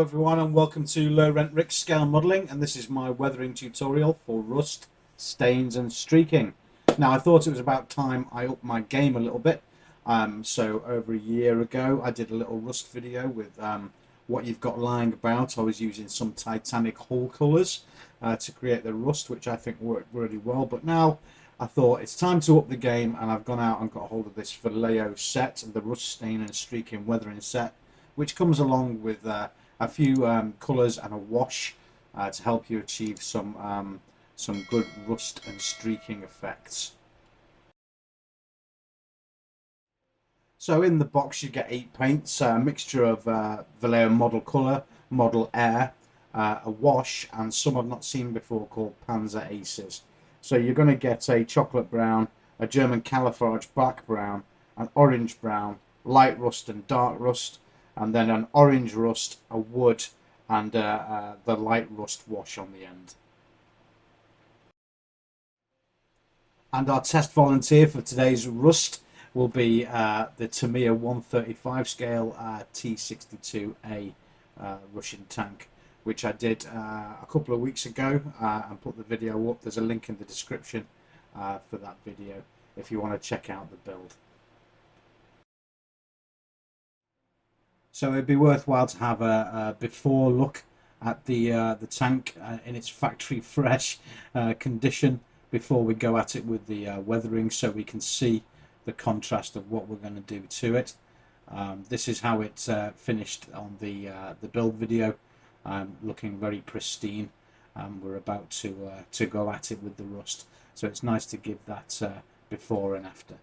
Hello everyone and welcome to Lowrentrick Scale Modelling, and this is my weathering tutorial for rust, stains and streaking. Now I thought it was about time I upped my game a little bit. So over a year ago I did a little rust video with what you've got lying about. I was using some Titanic hull colours to create the rust, which I think worked really well, but now I thought it's time to up the game, and I've gone out and got hold of this Vallejo set, the rust, stain and streaking weathering set, which comes along with a few colours and a wash to help you achieve some good rust and streaking effects. So in the box you get 8 paints, a mixture of Vallejo Model Colour, Model Air, a wash, and some I've not seen before called Panzer Aces. So you're going to get a chocolate brown, a German camouflage black brown, an orange brown, light rust and dark rust, and then an orange rust, a wood, and the light rust wash on the end. And our test volunteer for today's rust will be the Tamiya 135 scale T62A Russian tank, which I did a couple of weeks ago and put the video up. There's a link in the description for that video if you want to check out the build. So it'd be worthwhile to have a before look at the tank in its factory fresh condition before we go at it with the weathering, so we can see the contrast of what we're going to do to it. This is how it finished on the build video, looking very pristine. We're about to go at it with the rust, so it's nice to give that before and after.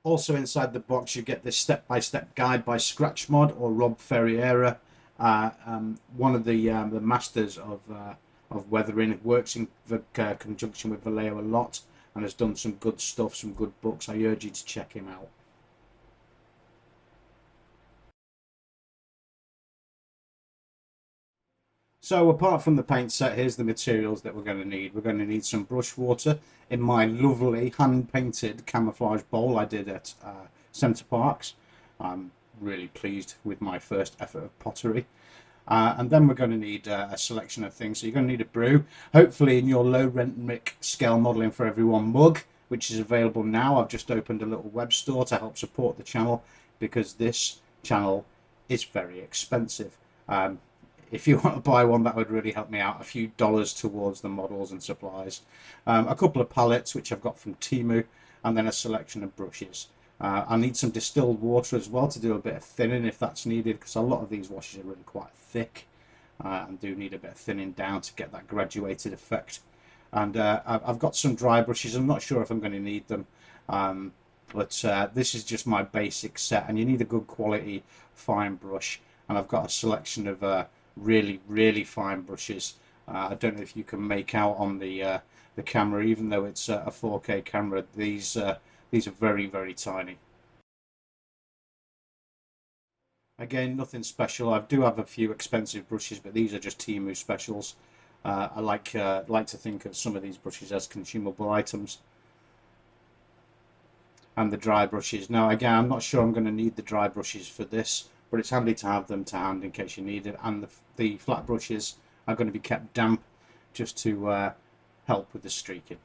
Also inside the box you get this step-by-step guide by Scratch Mod or Rob Ferreira, one of the masters of weathering. It works in conjunction with Vallejo a lot and has done some good stuff, some good books. I urge you to check him out. So apart from the paint set, here's the materials that we're going to need. We're going to need some brush water in my lovely hand-painted camouflage bowl I did at Centre Parks. I'm really pleased with my first effort of pottery. And then we're going to need a selection of things. So you're going to need a brew, hopefully in your Lowrentrick Scale Modelling for Everyone mug, which is available now. I've just opened a little web store to help support the channel, because this channel is very expensive. If you want to buy one, that would really help me out. A few dollars towards the models and supplies. A couple of palettes, which I've got from Temu, and then a selection of brushes. I need some distilled water as well to do a bit of thinning if that's needed, because a lot of these washes are really quite thick and do need a bit of thinning down to get that graduated effect. And I've got some dry brushes. I'm not sure if I'm going to need them, but this is just my basic set, and you need a good quality fine brush. And I've got a selection of really fine brushes. I don't know if you can make out on the camera, even though it's a 4K camera. These are very tiny. Again, nothing special. I do have a few expensive brushes, but these are just Temu specials. I like to think of some of these brushes as consumable items. And the dry brushes. Now again, I'm not sure I'm going to need the dry brushes for this, but it's handy to have them to hand in case you need it. And the flat brushes are going to be kept damp just to help with the streaking.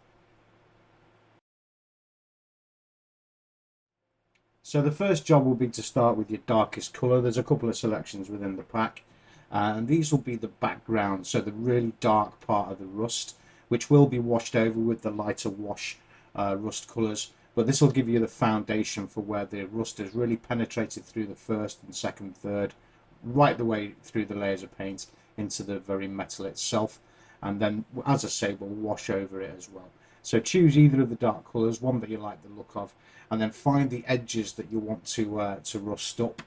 So the first job will be to start with your darkest colour. There's a couple of selections within the pack, and these will be the background, so the really dark part of the rust, which will be washed over with the lighter wash rust colours. But this will give you the foundation for where the rust has really penetrated through the first and second, third, right the way through the layers of paint into the very metal itself. And then, as I say, we'll wash over it as well. So choose either of the dark colours, one that you like the look of, and then find the edges that you want to rust up.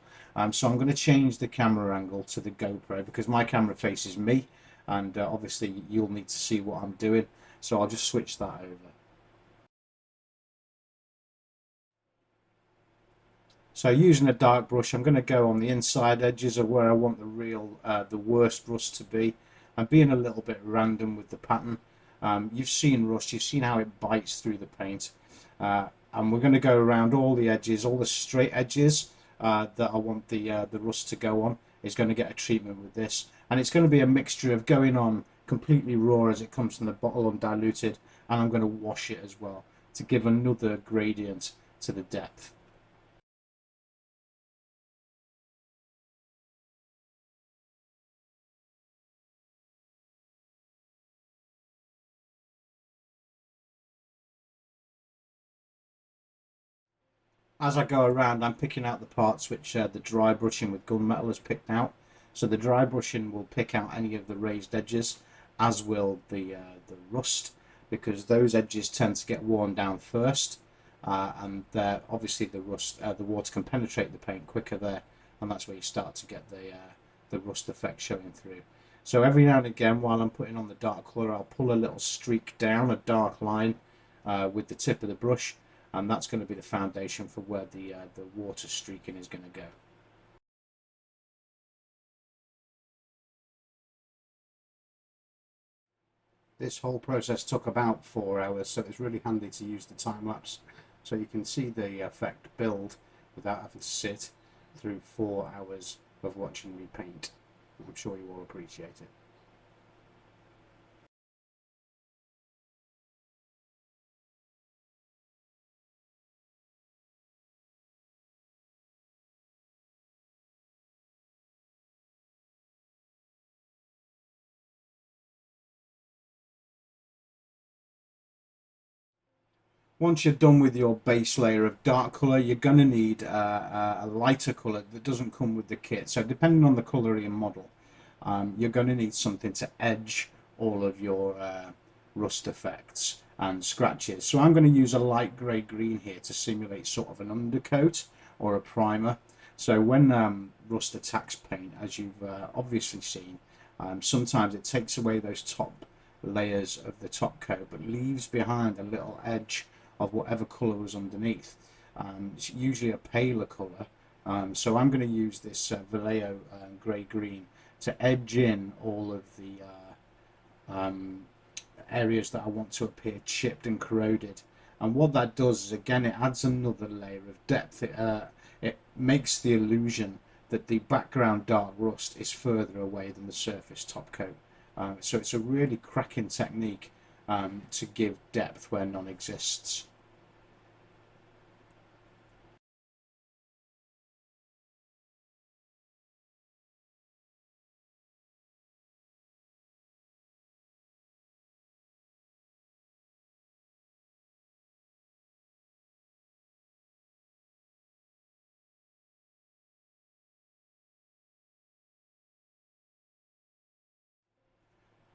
So I'm going to change the camera angle to the GoPro, because my camera faces me, and obviously you'll need to see what I'm doing. So I'll just switch that over. So using a dark brush, I'm going to go on the inside edges of where I want the worst rust to be. I'm being a little bit random with the pattern. You've seen rust, you've seen how it bites through the paint. And we're going to go around all the edges, all the straight edges that I want the rust to go on is going to get a treatment with this. And it's going to be a mixture of going on completely raw as it comes from the bottle undiluted, and I'm going to wash it as well to give another gradient to the depth. As I go around, I'm picking out the parts which the dry brushing with gunmetal has picked out. So the dry brushing will pick out any of the raised edges, as will the rust, because those edges tend to get worn down first, and obviously the water can penetrate the paint quicker there, and that's where you start to get the rust effect showing through. So every now and again, while I'm putting on the dark colour, I'll pull a little streak down, a dark line, with the tip of the brush, and that's going to be the foundation for where the water streaking is going to go. This whole process took about 4 hours, so it's really handy to use the time lapse, so you can see the effect build without having to sit through 4 hours of watching me paint. I'm sure you all appreciate it. Once you're done with your base layer of dark colour, you're going to need a lighter colour that doesn't come with the kit. So depending on the colour of your model, you're going to need something to edge all of your rust effects and scratches. So I'm going to use a light grey green here to simulate sort of an undercoat or a primer. So when rust attacks paint, as you've obviously seen, sometimes it takes away those top layers of the top coat but leaves behind a little edge of whatever colour was underneath. It's usually a paler colour, so I'm going to use this Vallejo grey green to edge in all of the areas that I want to appear chipped and corroded. And what that does is, again, it adds another layer of depth. It makes the illusion that the background dark rust is further away than the surface top coat. So it's a really cracking technique to give depth where none exists.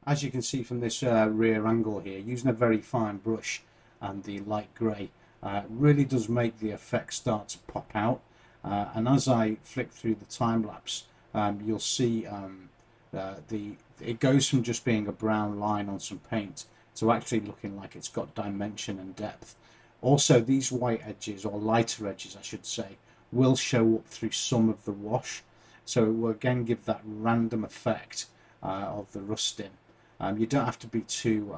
As you can see from this rear angle here, using a very fine brush and the light grey really does make the effect start to pop out. And as I flick through the time lapse, you'll see it goes from just being a brown line on some paint to actually looking like it's got dimension and depth. Also, these white edges, or lighter edges I should say, will show up through some of the wash, so it will again give that random effect of the rusting. You don't have to be too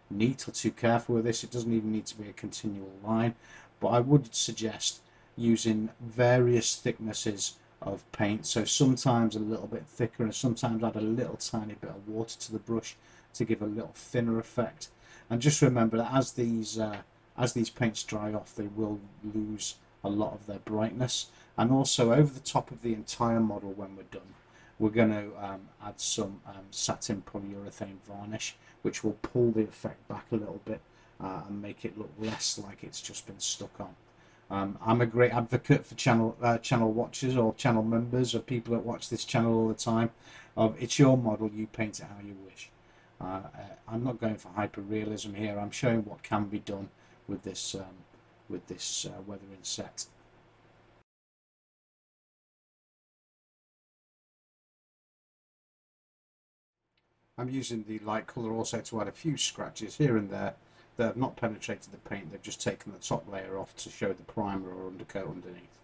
neat or too careful with this. It doesn't even need to be a continual line, but I would suggest using various thicknesses of paint. So sometimes a little bit thicker, and sometimes add a little tiny bit of water to the brush to give a little thinner effect. And just remember that as these paints dry off, they will lose a lot of their brightness. And also over the top of the entire model, when we're done, we're going to add some satin polyurethane varnish, which will pull the effect back a little bit and make it look less like it's just been stuck on. I'm a great advocate for channel watchers or channel members or people that watch this channel all the time. It's your model, you paint it how you wish. I'm not going for hyper realism here. I'm showing what can be done with this weathering set. I'm using the light colour also to add a few scratches here and there that have not penetrated the paint. They've just taken the top layer off to show the primer or undercoat underneath.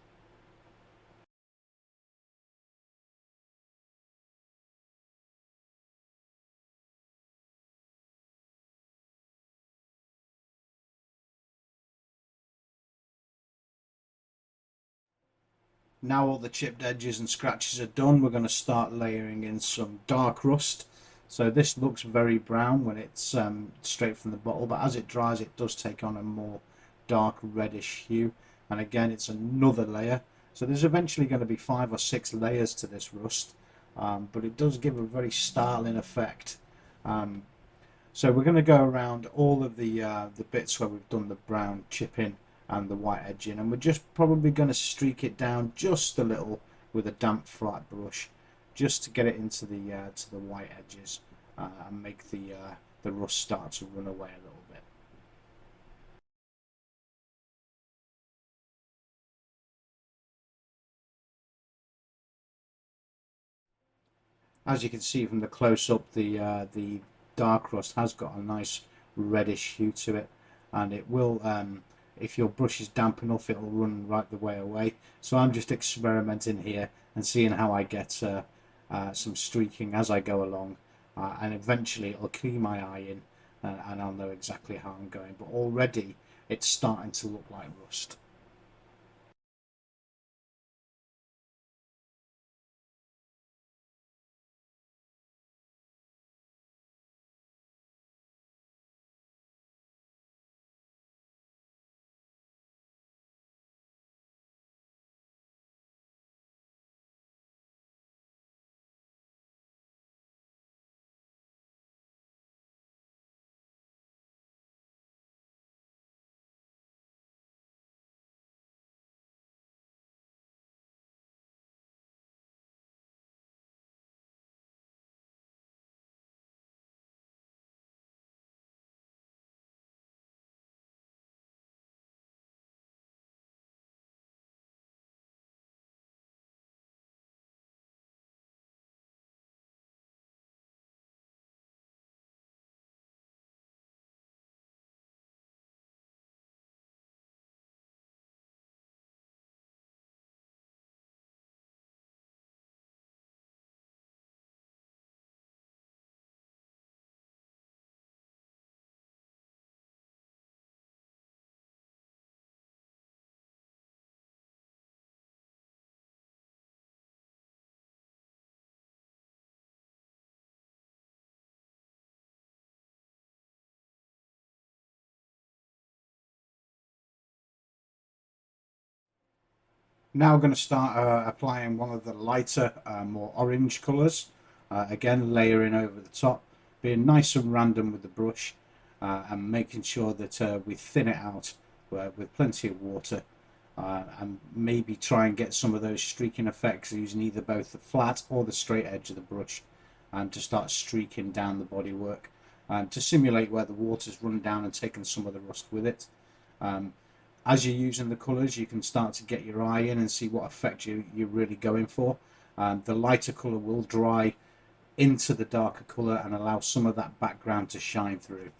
Now all the chipped edges and scratches are done, we're going to start layering in some dark rust. So this looks very brown when it's straight from the bottle, but as it dries it does take on a more dark reddish hue. And again, it's another layer. So there's eventually going to be 5 or 6 layers to this rust, but it does give a very startling effect. So we're going to go around all of the bits where we've done the brown chipping and the white edging, and we're just probably going to streak it down just a little with a damp flat brush, just to get it into the white edges and make the rust start to run away a little bit. As you can see from the close up, the dark rust has got a nice reddish hue to it, and it will, if your brush is damp enough, it will run right the way away. So I'm just experimenting here and seeing how I get some streaking as I go along, and eventually it'll key my eye in, and I'll know exactly how I'm going. But already it's starting to look like rust. Now we're going to start applying one of the lighter, more orange colours. Again, layering over the top, being nice and random with the brush, and making sure that we thin it out with plenty of water, and maybe try and get some of those streaking effects using either both the flat or the straight edge of the brush, and to start streaking down the bodywork, and to simulate where the water's run down and taken some of the rust with it. As you're using the colours, you can start to get your eye in and see what effect you're really going for. The lighter colour will dry into the darker colour and allow some of that background to shine through.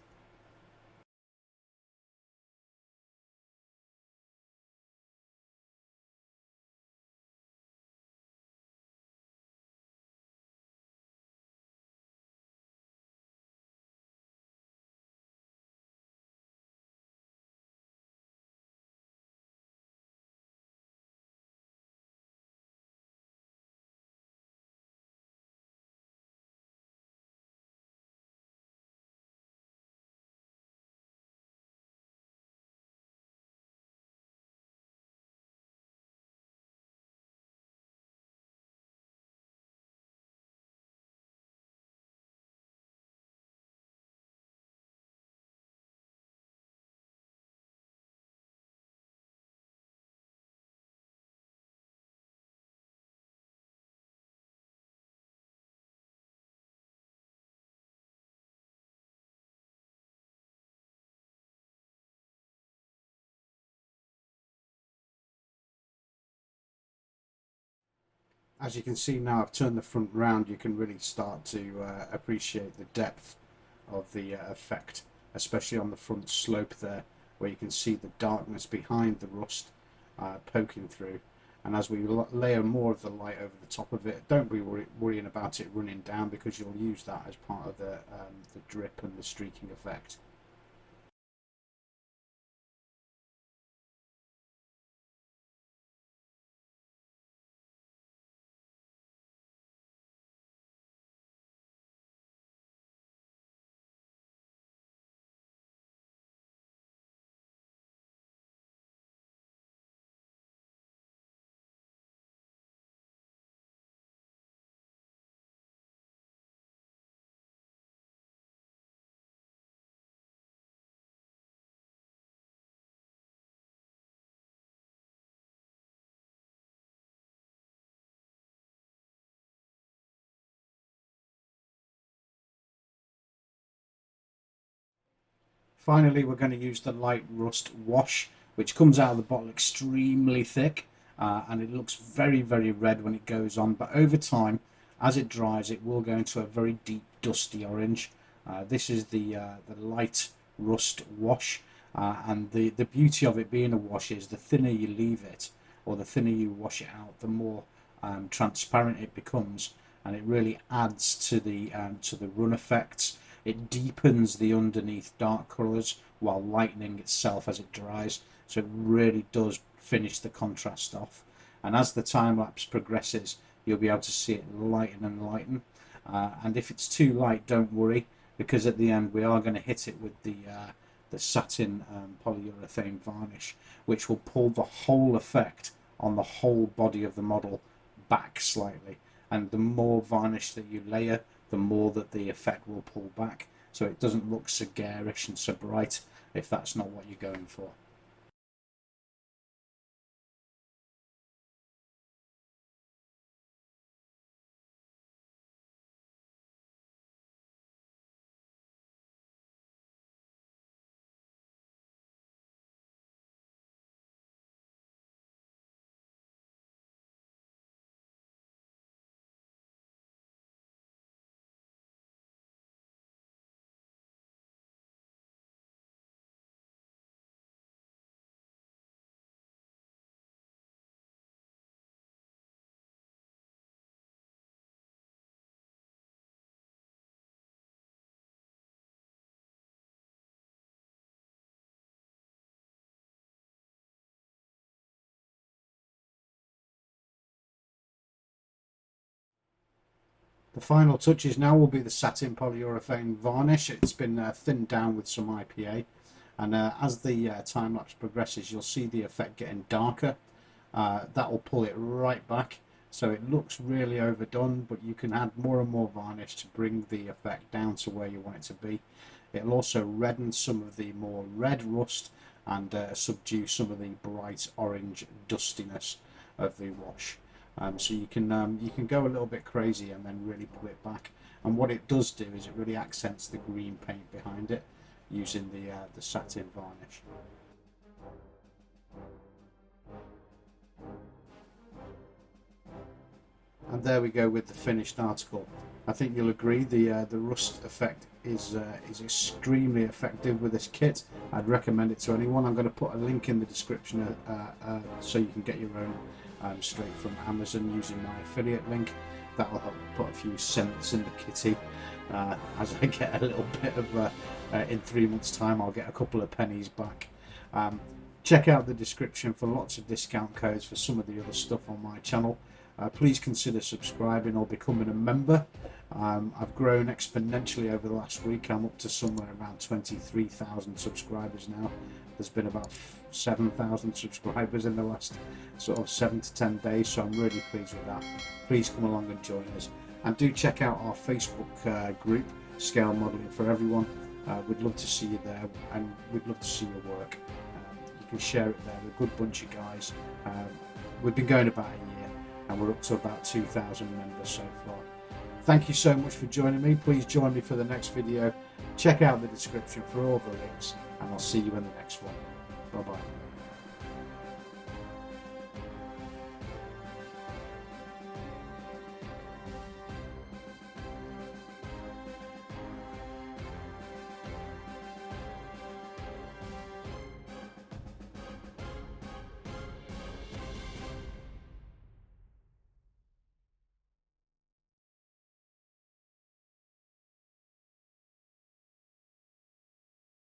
As you can see now, I've turned the front round, you can really start to appreciate the depth of the effect, especially on the front slope there, where you can see the darkness behind the rust poking through. And as we layer more of the light over the top of it, don't be worrying about it running down, because you'll use that as part of the drip and the streaking effect. Finally, we're going to use the light rust wash, which comes out of the bottle extremely thick, and it looks very, very red when it goes on, but over time, as it dries, it will go into a very deep dusty orange. This is the light rust wash, and the beauty of it being a wash is the thinner you leave it, or the thinner you wash it out, the more transparent it becomes, and it really adds to the run effects. It deepens the underneath dark colours while lightening itself as it dries, so it really does finish the contrast off. And as the time lapse progresses, you'll be able to see it lighten and lighten. And if it's too light, don't worry, because at the end we are going to hit it with the satin polyurethane varnish, which will pull the whole effect on the whole body of the model back slightly. And the more varnish that you layer, the more that the effect will pull back, so it doesn't look so garish and so bright if that's not what you're going for. The final touches now will be the satin polyurethane varnish. It's been thinned down with some IPA, and as the time lapse progresses, you'll see the effect getting darker. That will pull it right back, so it looks really overdone, but you can add more and more varnish to bring the effect down to where you want it to be. It'll also redden some of the more red rust and subdue some of the bright orange dustiness of the wash. So you can go a little bit crazy and then really pull it back. And what it does do is it really accents the green paint behind it using the satin varnish. And there we go with the finished article. I think you'll agree the rust effect is extremely effective with this kit. I'd recommend it to anyone. I'm going to put a link in the description so you can get your own straight from Amazon using my affiliate link. That'll help put a few cents in the kitty as I get a little bit of in 3 months time I'll get a couple of pennies back. Check out the description for lots of discount codes for some of the other stuff on my channel. Please consider subscribing or becoming a member. I've grown exponentially over the last week. I'm up to somewhere around 23,000 subscribers now. There's been about 7,000 subscribers in the last sort of 7 to 10 days, so I'm really pleased with that. Please come along and join us, and do check out our Facebook group, Scale Modelling for Everyone. We'd love to see you there, and we'd love to see your work. You can share it there. We're a good bunch of guys. We've been going about a year, and we're up to about 2,000 members so far. Thank you so much for joining me. Please join me for the next video. Check out the description for all the links, and I'll see you in the next one. Bye bye.